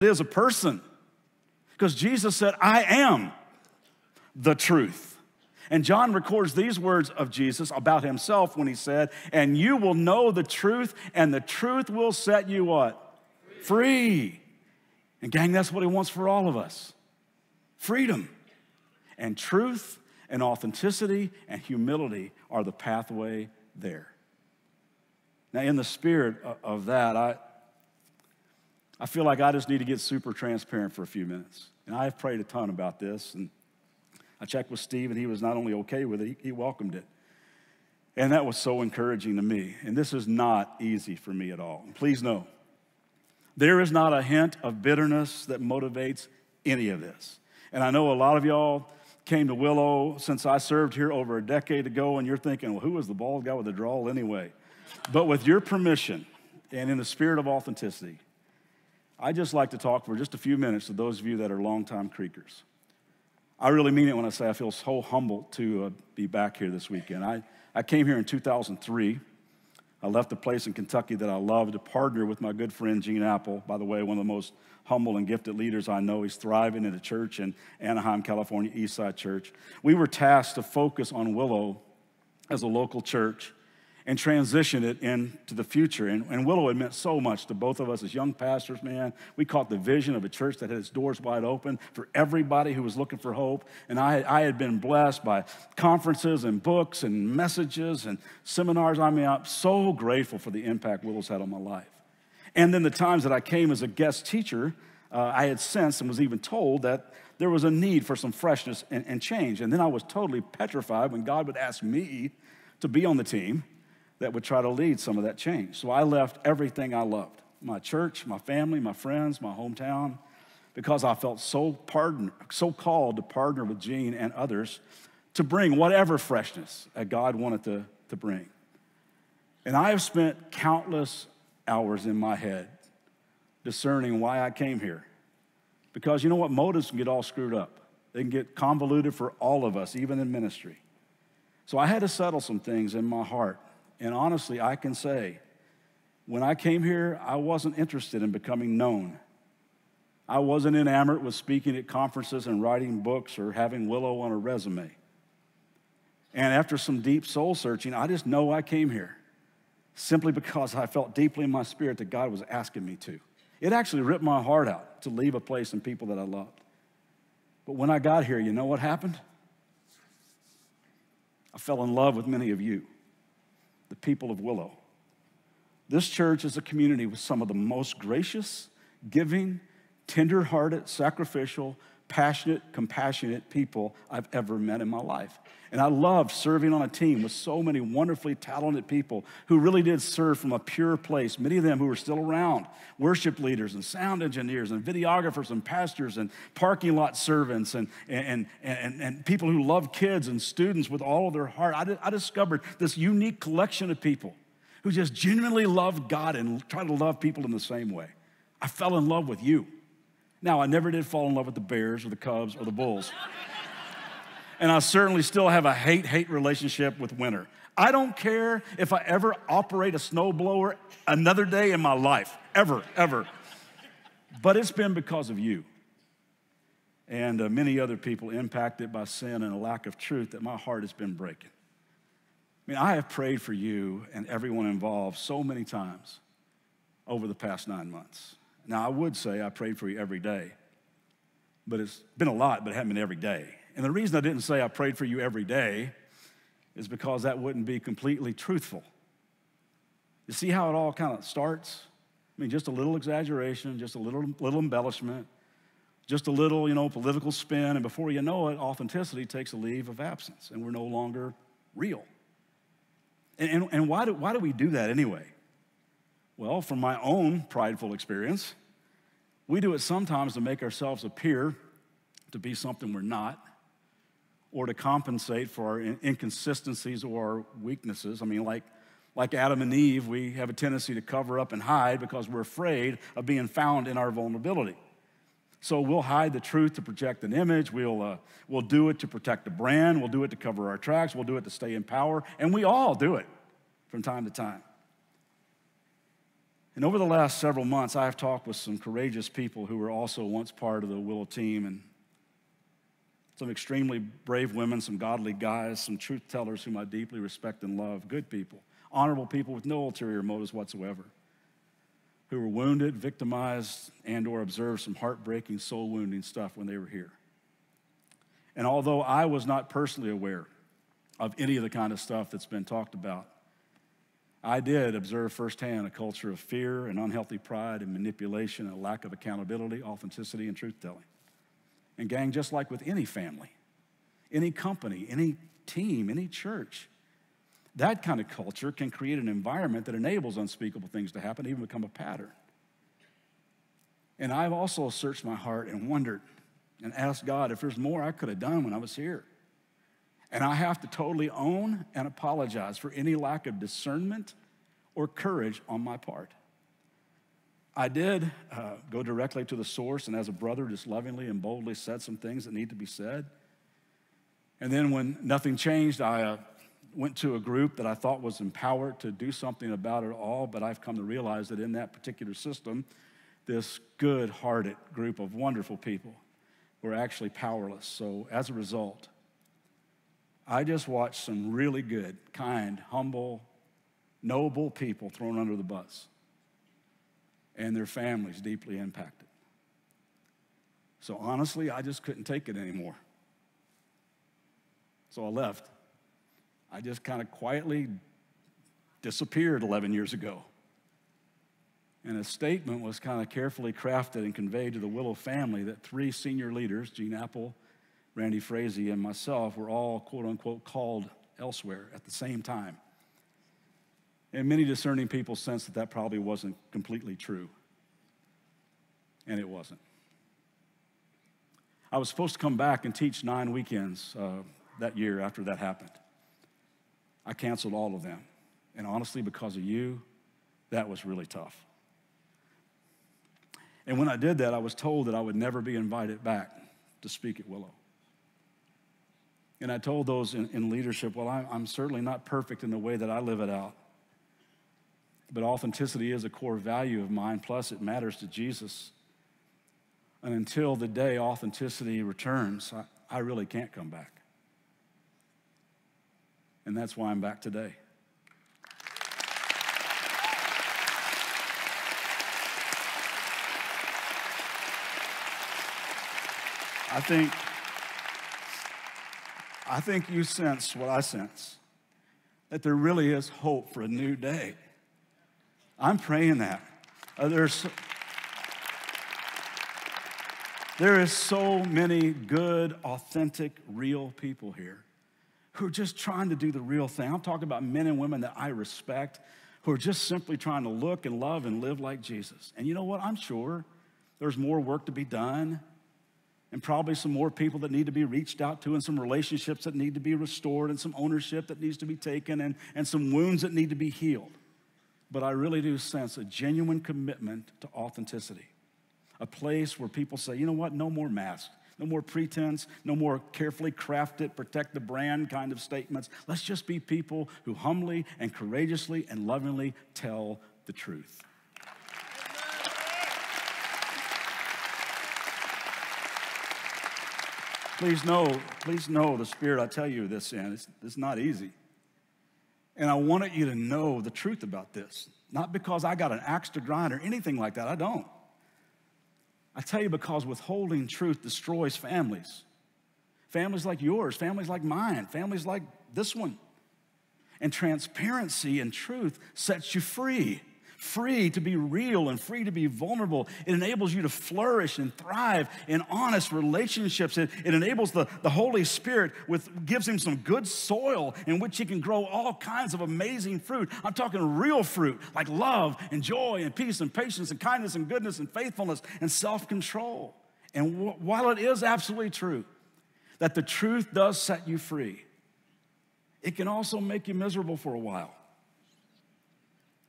is a person. Because Jesus said, I am the truth. And John records these words of Jesus about himself when he said, and you will know the truth, and the truth will set you what? Free. And gang, that's what he wants for all of us. Freedom. And truth and authenticity and humility are the pathway there. Now, in the spirit of that, I feel like I just need to get super transparent for a few minutes. And I've prayed a ton about this, and I checked with Steve, and he was not only okay with it, he welcomed it. And that was so encouraging to me. And this is not easy for me at all. And please know, there is not a hint of bitterness that motivates any of this. And I know a lot of y'all came to Willow since I served here over a decade ago, and you're thinking, well, who was the bald guy with the drawl anyway? But with your permission and in the spirit of authenticity, I'd just like to talk for just a few minutes to those of you that are longtime Creekers. I really mean it when I say I feel so humbled to be back here this weekend. I came here in 2003. I left a place in Kentucky that I loved to partner with my good friend Gene Apple, by the way, one of the most humble and gifted leaders I know. He's thriving in a church in Anaheim, California, Eastside Church. We were tasked to focus on Willow as a local church and transition it into the future. And Willow had meant so much to both of us as young pastors, man. We caught the vision of a church that had its doors wide open for everybody who was looking for hope. And I had been blessed by conferences and books and messages and seminars. I mean, I'm so grateful for the impact Willow's had on my life. And then the times that I came as a guest teacher, I had sensed and was even told that there was a need for some freshness and change. And then I was totally petrified when God would ask me to be on the team that would try to lead some of that change. So I left everything I loved, my church, my family, my friends, my hometown, because I felt so called to partner with Gene and others to bring whatever freshness that God wanted to bring. And I have spent countless hours in my head discerning why I came here. Because you know what? Motives can get all screwed up. They can get convoluted for all of us, even in ministry. So I had to settle some things in my heart. And honestly, I can say, when I came here, I wasn't interested in becoming known. I wasn't enamored with speaking at conferences and writing books or having Willow on a resume. And after some deep soul searching, I just know I came here simply because I felt deeply in my spirit that God was asking me to. It actually ripped my heart out to leave a place and people that I loved. But when I got here, you know what happened? I fell in love with many of you, the people of Willow. This church is a community with some of the most gracious, giving, tender-hearted, sacrificial, passionate, compassionate people I've ever met in my life. And I loved serving on a team with so many wonderfully talented people who really did serve from a pure place, many of them who are still around, worship leaders and sound engineers and videographers and pastors and parking lot servants and people who love kids and students with all of their heart. I discovered this unique collection of people who just genuinely love God and try to love people in the same way. I fell in love with you. Now, I never did fall in love with the Bears or the Cubs or the Bulls. And I certainly still have a hate-hate relationship with winter. I don't care if I ever operate a snowblower another day in my life, ever. But it's been because of you and many other people impacted by sin and a lack of truth that my heart has been breaking. I mean, I have prayed for you and everyone involved so many times over the past 9 months. Now, I would say I prayed for you every day, but it's been a lot, but it hasn't been every day. And the reason I didn't say I prayed for you every day is because that wouldn't be completely truthful. You see how it all kind of starts? I mean, just a little exaggeration, just a little embellishment, just a little, political spin, and before you know it, authenticity takes a leave of absence, and we're no longer real. And why do we do that anyway? Well, from my own prideful experience, we do it sometimes to make ourselves appear to be something we're not, or to compensate for our inconsistencies or our weaknesses. I mean, like Adam and Eve, we have a tendency to cover up and hide because we're afraid of being found in our vulnerability. So we'll hide the truth to project an image. We'll do it to protect the brand. We'll do it to cover our tracks. We'll do it to stay in power. And we all do it from time to time. And over the last several months, I have talked with some courageous people who were also once part of the Willow team, and some extremely brave women, some godly guys, some truth tellers whom I deeply respect and love, good people, honorable people with no ulterior motives whatsoever, who were wounded, victimized, and or observed some heartbreaking, soul-wounding stuff when they were here. And although I was not personally aware of any of the kind of stuff that's been talked about, I did observe firsthand a culture of fear and unhealthy pride and manipulation and a lack of accountability, authenticity, and truth-telling. And gang, just like with any family, any company, any team, any church, that kind of culture can create an environment that enables unspeakable things to happen, even become a pattern. And I've also searched my heart and wondered and asked God if there's more I could have done when I was here. And I have to totally own and apologize for any lack of discernment or courage on my part. I did go directly to the source, and as a brother, just lovingly and boldly said some things that need to be said. And then when nothing changed, I went to a group that I thought was empowered to do something about it all, but I've come to realize that in that particular system, this good-hearted group of wonderful people were actually powerless. So as a result, I just watched some really good, kind, humble, noble people thrown under the bus and their families deeply impacted. So honestly, I just couldn't take it anymore. So I left. I just kind of quietly disappeared 11 years ago. And a statement was kind of carefully crafted and conveyed to the Willow family that 3 senior leaders, Gene Apple, Randy Frazee, and myself, were all, quote unquote, called elsewhere at the same time. And many discerning people sensed that that probably wasn't completely true. And it wasn't. I was supposed to come back and teach 9 weekends that year after that happened. I canceled all of them. And honestly, because of you, that was really tough. And when I did that, I was told that I would never be invited back to speak at Willow. And I told those in leadership, well, I'm certainly not perfect in the way that I live it out. But authenticity is a core value of mine, plus it matters to Jesus. And until the day authenticity returns, I really can't come back. And that's why I'm back today. I think you sense what I sense, that there really is hope for a new day. I'm praying that. There is so many good, authentic, real people here who are just trying to do the real thing. I'm talking about men and women that I respect, who are just simply trying to look and love and live like Jesus. And you know what? I'm sure there's more work to be done, and probably some more people that need to be reached out to, and some relationships that need to be restored, and some ownership that needs to be taken, and some wounds that need to be healed. But I really do sense a genuine commitment to authenticity, a place where people say, you know what, no more masks, no more pretense, no more carefully crafted, protect the brand kind of statements. Let's just be people who humbly and courageously and lovingly tell the truth. Please know the spirit I tell you this in. It's not easy. And I wanted you to know the truth about this. Not because I got an axe to grind or anything like that. I don't. I tell you because withholding truth destroys families. Families like yours, families like mine, families like this one. And transparency and truth sets you free. Free to be real and free to be vulnerable. It enables you to flourish and thrive in honest relationships. It enables the Holy Spirit, gives him some good soil in which he can grow all kinds of amazing fruit. I'm talking real fruit, like love and joy and peace and patience and kindness and goodness and faithfulness and self-control. And while it is absolutely true that the truth does set you free, it can also make you miserable for a while.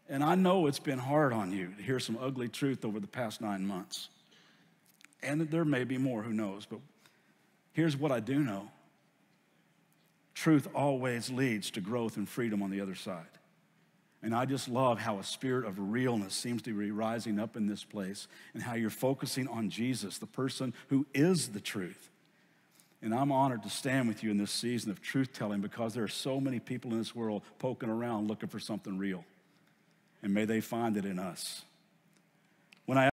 And I know it's been hard on you to hear some ugly truth over the past 9 months. And there may be more, who knows. But here's what I do know. Truth always leads to growth and freedom on the other side. And I just love how a spirit of realness seems to be rising up in this place and how you're focusing on Jesus, the person who is the truth. And I'm honored to stand with you in this season of truth-telling because there are so many people in this world poking around looking for something real. And may they find it in us. When I